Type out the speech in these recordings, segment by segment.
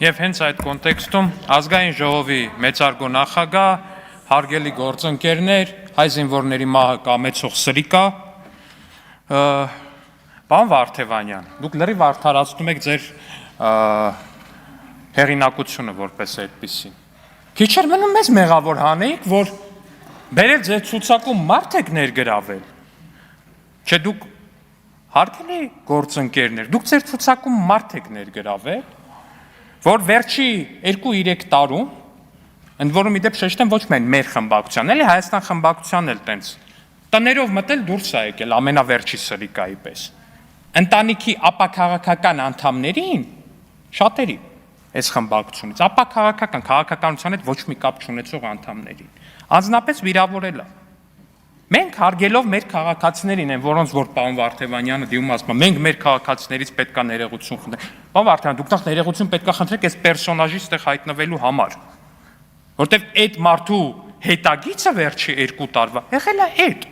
Եվ հենց այդ կոնտեքստում ազգային ժողովի մեծարգո նախագահ, հարգելի գործընկերներ, հայ զինվորների մահը կամեցող սրիկա, պարոն Վարդևանյան, դուք լրիվ արդարացնում եք ձեր հեղինակությունը որպես այդպիսին։ Քիչ էր մնում մեզ մեղավոր հանեիք, որ բերել ձեր ցուցակում մարդ եք ներգրավել։ Չէ, դուք հարգելի գործընկերներ, դուք ձեր ցուցակում մարդ եք ներգրավել, որ վերջի 2-3 տարում, ընդ որում իդեպ շեշտեմ ոչ միայն մեր խմբակցության, էլի Հայաստան խմբակցության էլ տենց տներով մտել դուրս է եկել ամենավերջի սրիկայի պես։ Ընտանիքի ապաքաղաքական անդամներին շատերի այս խմբակցությունից ապաքաղաքական քաղաքականության հետ ոչ մի կապ չունեցող անդամներին անձնապես վիրավորել է։ Մենք հարգելով մեր քաղաքացիներին են, որոնց որ պարոն Վարդևանյանը դիմում ասում, մենք մեր քաղաքացիներից պետք է ներողություն խնդրենք։ Պարոն Վարդևյան, դուք նախ ներողություն պետք է խնդրեք այս պերսոնաժի ստեղ հայտնվելու համար, որտեվ այդ մարդու հետագիծը վերջի 2 տարվա եղել է այդ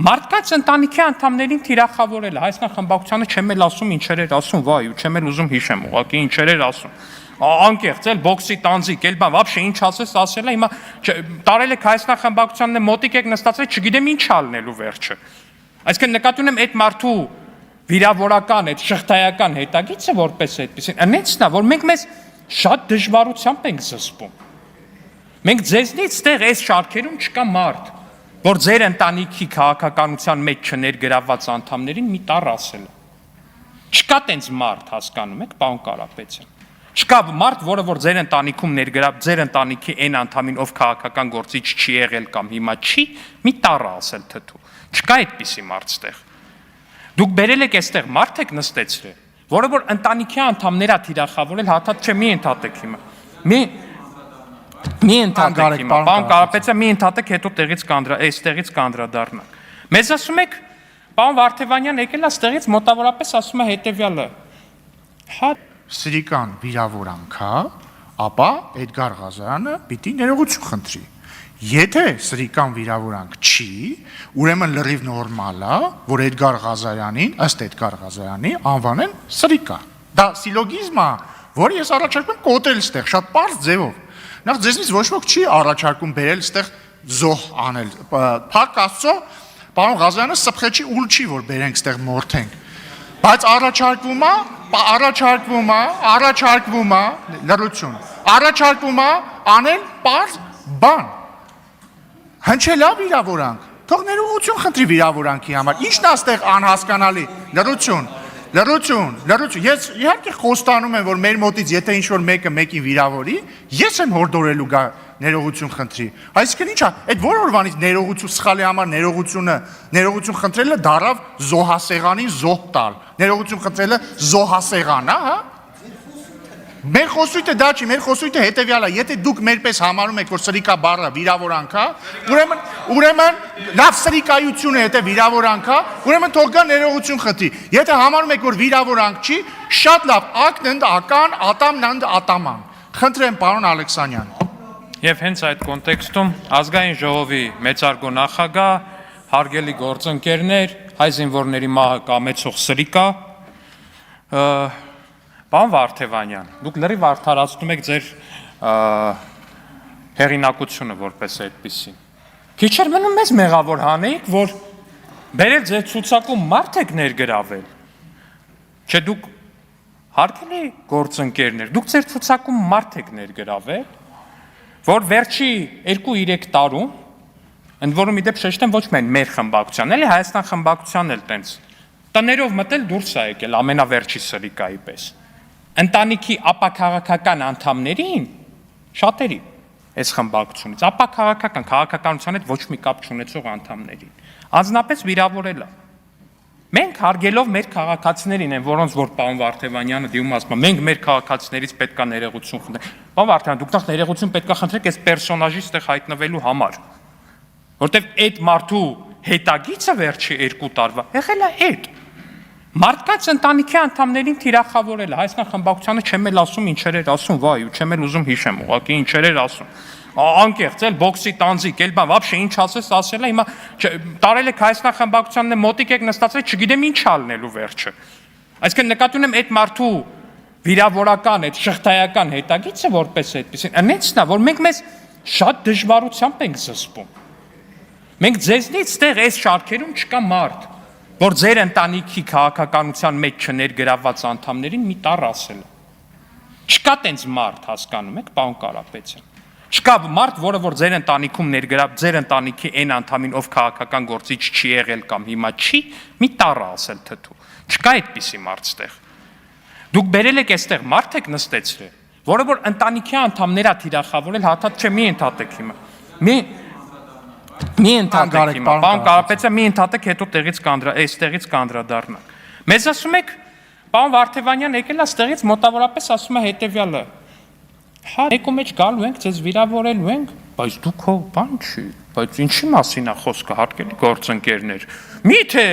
մարդկանց ընտանիքի անդամներին թիրախավորել է։ Հայաստան խմբակցությանը չեմ էլ ասում ինչեր էր ասում, վայ, ու չեմ էլ ուզում հիշեմ, ուղղակի ինչեր էր ասում։ Անկեղծ էլ բոքսի տանձիկ էլ բան, вообще ինչ ասես ասել է, հիմա տարել եք Հայաստան խմբակցությանն մոտիկ եք նստածել, չգիտեմ ինչ ալնելու վերջը։ Այսինքն նկատի ունեմ այդ մարդու վիրավորական, այդ շղթայական հետագիծը որպես այդպեսին, այնեցն է, որ մենք մեզ շատ դժվարությամբ ենք զսպում։ Մենք ձեզնից ստեղ այս շարքերում չկա մարդ, որ ձեր ընտանիքի քաղաքականության մեջ չներգրավված անդամներին մի տառ ասել է։ Չկա տենց մարդ, հասկանում եք, պարոն Կարապետյան։ Չկա մարդ, որը որ ձեր ընտանիքում ձեր ընտանիքի այն անդամին, ով քաղաքական գործիչ չի եղել կամ հիմա չի, մի տառ ասել թթու։ Չկա այդպիսի մարդ ստեղ։ Դուք բերել եք այստեղ մարդ եք նստեցրել, որը որ ընտանիքի անդամներ է թիրախավորել, հաթաթ չէ, մի ընդհատեք հիմա։ Մի ընդհատեք հիմա, պարոն Կարապետյան, մի ընդհատեք, հետո այստեղից կանդրադառնանք։ Մեզ ասում եք, պարոն Վարդևանյան եկել է ստեղից մոտավորապես ասում է հետևյալը։ Հա Սրիկան վիրավորանք է, ապա Էդգար Ղազարյանը պիտի ներողություն խնդրի։ Եթե սրիկան վիրավորանք չի, ուրեմն լրիվ նորմալ է, որ Էդգար Ղազարյանին, ըստ Էդգար Ղազարյանի, անվանեն սրիկա։ Դա սիլոգիզմ է, որ ես առաջարկում եմ կոտրել ստեղ, շատ պարզ ձևով։ Նախ ձեզնից ոչ ոք չի առաջարկում բերել ստեղ զոհ անել։ Փառք Աստծո, պարոն Ղազարյանը սփխեչի ուլ չի, որ բերենք ստեղ մորթենք։ Բայց առաջարկվում է, լրություն, առաջարկվում է անել պարզ բան, հնչել է վիրավորանք, թող ներողություն խնդրի վիրավորանքի համար, ինչն է ստեղ անհասկանալի, լրություն, ես իհարկե խոստանում եմ, որ մեր մոտից եթե ինչ-որ մեկը մեկին վիրավորի, ես եմ հորդորելու գա ներողություն խնդրի, այսինքն ինչ է, այդ որ օրվանից ներողություն սխալի համար ներողություն խնդրելը դարավ զոհասեղանին զոհ տալ, ներողություն խնդրելը զոհասեղան, հա? Մեր խոսույթը դա չի, մեր խոսույթը հետևյալ է, եթե դուք մերպես համարում եք, որ սրիկա բառը վիրավորանք է, ուրեմն լավ սրիկայությունը եթե վիրավորանք է, ուրեմն թող գա ներողություն խնդրի, եթե համարում եք, որ վիրավորանք չի, շատ լավ, ակն ընդ ական, ատամն ընդ ատաման, խնդրեմ պարոն Ալեքսանյան։ Եվ հենց այդ կոնտեքստում ազգային ժողովի մեծարգո նախագահ, հարգելի գործընկերներ, հայ զինվորների մահը կամեցող սրիկա, պարոն Վարդևանյան, դուք լրիվ արդարացնում եք ձեր հեղինակությունը որպես այդպիսին։ Քիչ էր մնում մեզ մեղավոր հանեիք, որ բերել ձեր ցուցակում մարդ եք ներգրավել։ Չէ, դուք հարգելի գործընկերներ, դուք ձեր ցուցակում մարդ եք ներգրավել, որ վերջի 2-3 տարում, ընդ որում իդեպ շեշտեմ ոչ միայն մեր խմբակցության, էլի Հայաստան խմբակցության էլ տենց տներով մտել դուրս է եկել ամենավերջի սրիկայի պես։ Ընտանիքի ապաքաղաքական անդամներին շատերի այս խմբակցությունից ապաքաղաքական քաղաքականության հետ ոչ մի կապ չունեցող անդամներին անձնապես վիրավորել է։ Մենք հարգելով մեր քաղաքացիներին են, որոնց որ պարոն Վարդևանյանը դիմում ասում, մենք մեր քաղաքացիներից պետք է ներողություն խնդրենք։ Պարոն Վարդևյան, դուք նախ ներողություն պետք է խնդրեք այս պերսոնաժի ստեղ հայտնվելու համար, որտեվ այդ մարդու հետագիծը վերջի 2 տարվա եղել է այդ մարդկանց ընտանիքի անդամներին թիրախավորել է։ Հայաստան խմբակցությանը չեմ էլ ասում ինչեր էր ասում, վայ, ու չեմ էլ ուզում հիշեմ, ուղղակի ինչեր էր ասում։ Անկեղծ էլ բոքսի տանձիկ էլ բան, вообще ինչ ասես ասել է, հիմա տարել եք Հայաստան խմբակցությանն մոտիկ եք նստածել, չգիտեմ ինչ ալնելու վերջը։ Այսինքն նկատի ունեմ այդ մարդու վիրավորական այդ շղթայական հետագիծը որպես այդպեսին, այնեցն է, որ մենք մեզ շատ դժվարությամբ ենք զսպում։ Մենք ձեզնից ստեղ այս շարքերում չկա մարդ, որ ձեր ընտանիքի քաղաքականության մեջ չներգրավված անդամներին մի տառ ասել է։ Չկա տենց մարդ, հասկանում եք, պարոն Կարապետյան։ Չկա մարդ, որը որ ձեր ընտանիքում ներգրավ, ձեր ընտանիքի այն անդամին, ով քաղաքական գործիչ չի եղել կամ հիմա չի, մի տառ ասել թթու։ Չկա այդպիսի մարդ ստեղ։ Դուք բերել եք այստեղ մարդ եք նստեցրել, որը որ ընտանիքի անդամներ է թիրախավորել, հաթաթ չէ, մի ընդհատեք հիմա։ Մի ընդհատեք հիմա, պարոն Կարապետյան, մի ընդհատեք, հետո այստեղից կանդրադառնանք։ Մեզ ասում եք, պարոն Վարդևանյան եկել է ստեղից մոտավորապես ասում է հետևյալը. հա, եկու մեջ գալու ենք, ձեզ վիրավորելու ենք, բայց դուք հո բան չի, բայց ինչի մասին է խոսքը, հարգելի գործընկերներ։ Միթե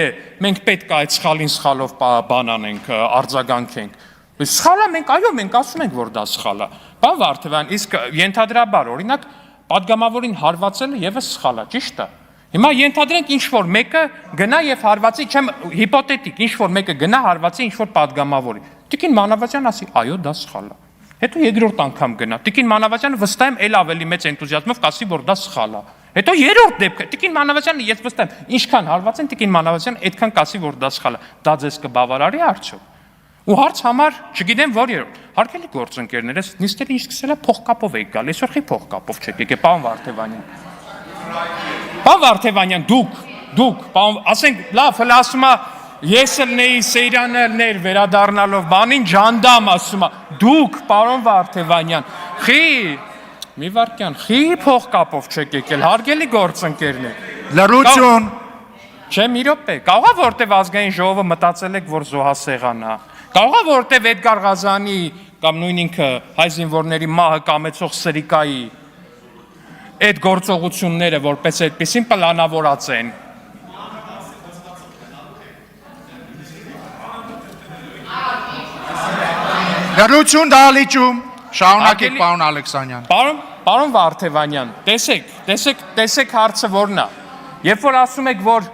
մենք պետք է այդ սխալին սխալով բան անենք, արձագանքենք։ Սխալ է, մենք ասում ենք, որ դա սխալ է։ Պարոն Վարդևյան, իսկ ենթադրաբար, օրինակ, падգամավորին հարվածելը եւս սխալ է, ճիշտ է։ Հիմա ենթադրենք ինչ-որ մեկը գնա եւ հարվածի, չեմ հիպոթետիկ, ինչ-որ մեկը գնա հարվածի ինչ-որ падգամավորի։ Տիկին Մանավազյան ասի, այո, դա սխալ է։ Հետո երկրորդ անգամ գնա։ Տիկին Մանավազյանը վստահ եմ ել ավելի մեծ էնտուզիազմով կասի, որ դա սխալ է։ Հետո երրորդ դեպքը Տիկին Մանավազյանը ես վստահ եմ, ինչքան հարված են Տիկին Մանավազյանը այդքան կասի, որ դա սխալ է։ Դա ձեզ կբավարարի արդյոք։ Ու հարց համար, չգիտեմ որ երրորդ։ Հարգելի գործընկերներ, այս նիստերը ինչ սկսել է փողկապով եք գալ, այսօր խի փողկապով չեք եկել, պարոն Վարդևանյան։ Պարոն Վարդևանյան, դուք, պարոն, ասենք, լավ, հələ ասում է, ես ելնեի Սեյրանը ելներ վերադառնալով բանին ջանդամ ասում է, դուք, պարոն Վարդևանյան, մի վարքյան, խի փողկապով չեք եկել, հարգելի գործընկերներ։ Լրություն։ Չէ, մի րոպե, կարող է որտեվ ազգային ժողովը մտածել եք, որ զոհասեղան է։ Կարող է որտեվ Էդգար Ղազանի կամ նույն ինքը հայ զինվորների մահը կամեցող սրիկայի այդ գործողությունները որպես այդպեսին պլանավորած են։ Լրություն դալիճում։ Շարունակեք, պարոն Ալեքսանյան։ Պարոն Վարդևանյան, տեսեք հարցը որն է։ Երբ որ ասում եք, որ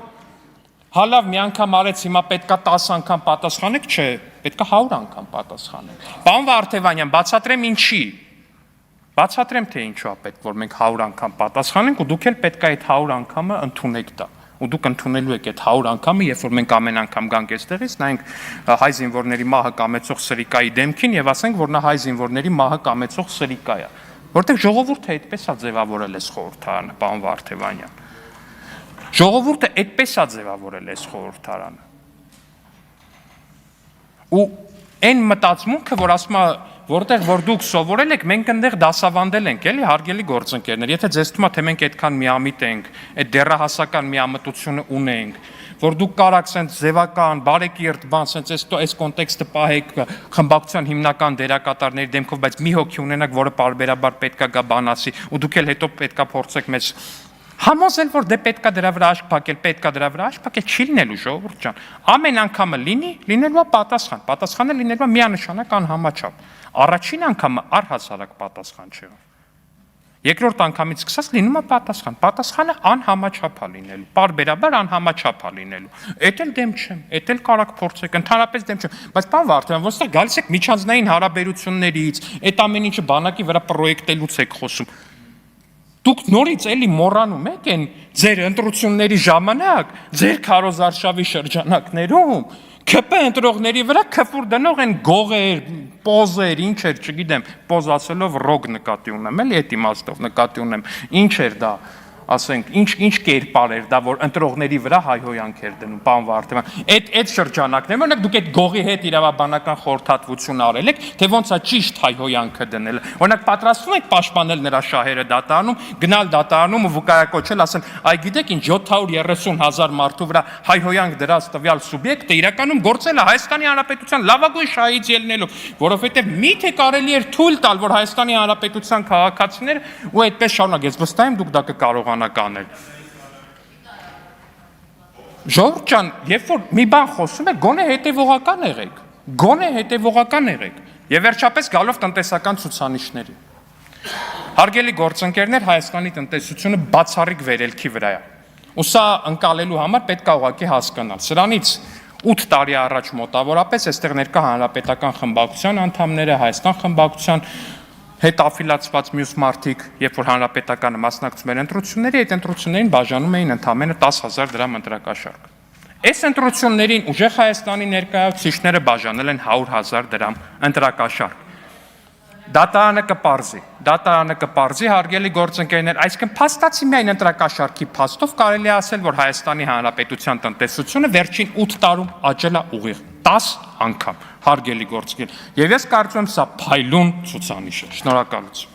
հա լավ մի անգամ արեց, հիմա պետքա 10 անգամ պատասխանեք, չէ, պետքա 100 անգամ պատասխանեք։ Պարոն Վարդևանյան, բացատրեմ ինչի։ Բացատրեմ թե ինչու է պետք, որ մենք 100 անգամ պատասխանենք ու դուք էլ պետք է այդ 100 անգամը ընդունեք դա։ Ու դուք ընդունելու եք այդ 100 անգամը, երբ որ մենք ամեն անգամ գանք այստեղից, նայենք հայ զինվորների մահը կամեցող սրիկայի դեմքին եւ ասենք, որ նա հայ զինվորների մահը կամեցող սրիկա է։ Որտեղ ժողովուրդը այդպես է ձևավորել այս խորհրդարանը, պարոն Վարդևանյան։ Ժողովուրդը այդպես է ձևավորել այս խորհրդարանը։ Ու այն մտածմունքը, որ ասում է, որտեղ որ դուք սովորել եք, մենք այնտեղ դասավանդել ենք, էլի հարգելի գործընկերներ, եթե ձեզ թվում է, թե մենք այդքան միամիտ ենք, այդ դեռահասական միամտությունը ունենք, որ դուք կարաք սենց ձևական, բարեկիրթ բան, սենց այս կոնտեքստը պահեք խմբակցության հիմնական դերակատարների դեմքով, բայց մի հոգի ունենաք, որը պարբերաբար պետքա գա բան ասի, ու դուք էլ հետո պետքա փորձեք մեզ համոզել, որ դե պետքա դրա վրա աշկ փակել, պետքա դրա վրա աշկ փակել, չի լինելու ժողովուրդ ջան։ Ամեն անգամը լինելու է պատասխան, պատասխանը լինելու է միանշանակ անհամաչափ։ Առաջին անգամը առհասարակ պատասխան չեղավ։ Երկրորդ անգամից սկսած լինում է պատասխան, պատասխանը անհամաչափ է լինելու, պարբերաբար անհամաչափ է լինելու։ Էդ էլ դեմ չեմ, էդ էլ կարաք փորձեք, ընդհանրապես դեմ չեմ, բայց պարոն Վարդևյան, ոնց է գալիս եք միջանձնային հարաբերություններից, այդ ամեն ինչը բանակի վրա պրոյեկտելուց եք խոսում։ Դուք նորից էլի մոռանում եք այն ձեր ընտրությունների ժամանակ, ձեր քարոզարշավի շրջանակներում ՔՊ ընտրողների վրա քֆուր դնող են գողեր, պոզեր, ինչ էր, չգիտեմ, պոզ ասելով ռոգ նկատի ունեմ, էլի այդ իմաստով նկատի ունեմ, ինչ էր դա, ասենք, ինչ կերպար էր դա, որ ընտրողների վրա հայհոյանք էր դնում, պարոն Վարդևյան, այդ շրջանակներում, օրինակ դուք այդ գողի հետ իրավաբանական խորհրդատվություն արել եք, թե ոնց է ճիշտ հայհոյանքը դնել, օրինակ պատրաստվում եք պաշտպանել նրա շահերը դատարանում, գնալ դատարանում ու վկայակոչել, ասել, այ գիտեք ինչ 730,000 մարդու վրա հայհոյանք դրած տվյալ սուբյեկտը իրականում գործել է Հայաստանի Հանրապետության լավագույն շահից ելնելով, որովհետև միթե կարելի էր թույլ տալ, որ Հայաստանի Հանրապետության քաղաքացիները ու այդպես շարունակ, ես վստահ եմ դուք դա կկարողանաք անել։ Ժողովուրդ ջան, երբ որ մի բան խոսում եք, գոնե հետևողական եղեք։ Եվ վերջապես գալով տնտեսական ցուցանիշների։ Հարգելի գործընկերներ, Հայաստանի տնտեսությունը բացառիկ վերելքի վրա է։ Ու սա ընկալելու համար պետք է ուղղակի հասկանալ։ Սրանից 8 տարի առաջ մոտավորապես այստեղ ներկա հանրապետական խմբակցության անդամները, Հայաստան խմբակցության հետ աֆիլացված մյուս մարդիկ, երբ որ հանրապետականը մասնակցում էր ընտրությունների, այդ ընտրություններին բաժանում էին ընդամենը 10,000 դրամ ընտրակաշարք։ Այս ընտրություններին ուժեղ Հայաստանի ներկայացուցիչները բաժանել են 100,000 դրամ ընտրակաշարք։ Դատարանը կպարզի, հարգելի գործընկերներ, այսինքն փաստացի միայն ընտրակաշարքի փաստով կարելի է ասել, որ Հայաստանի Հանրապետության տնտեսությունը վերջին 8 տարում աճել է ուղիղ 10 անգամ, հարգելի գործընկերներ։ Եվ ես կարծում եմ, սա փայլուն ցուցանիշ է։ Շնորհակալություն։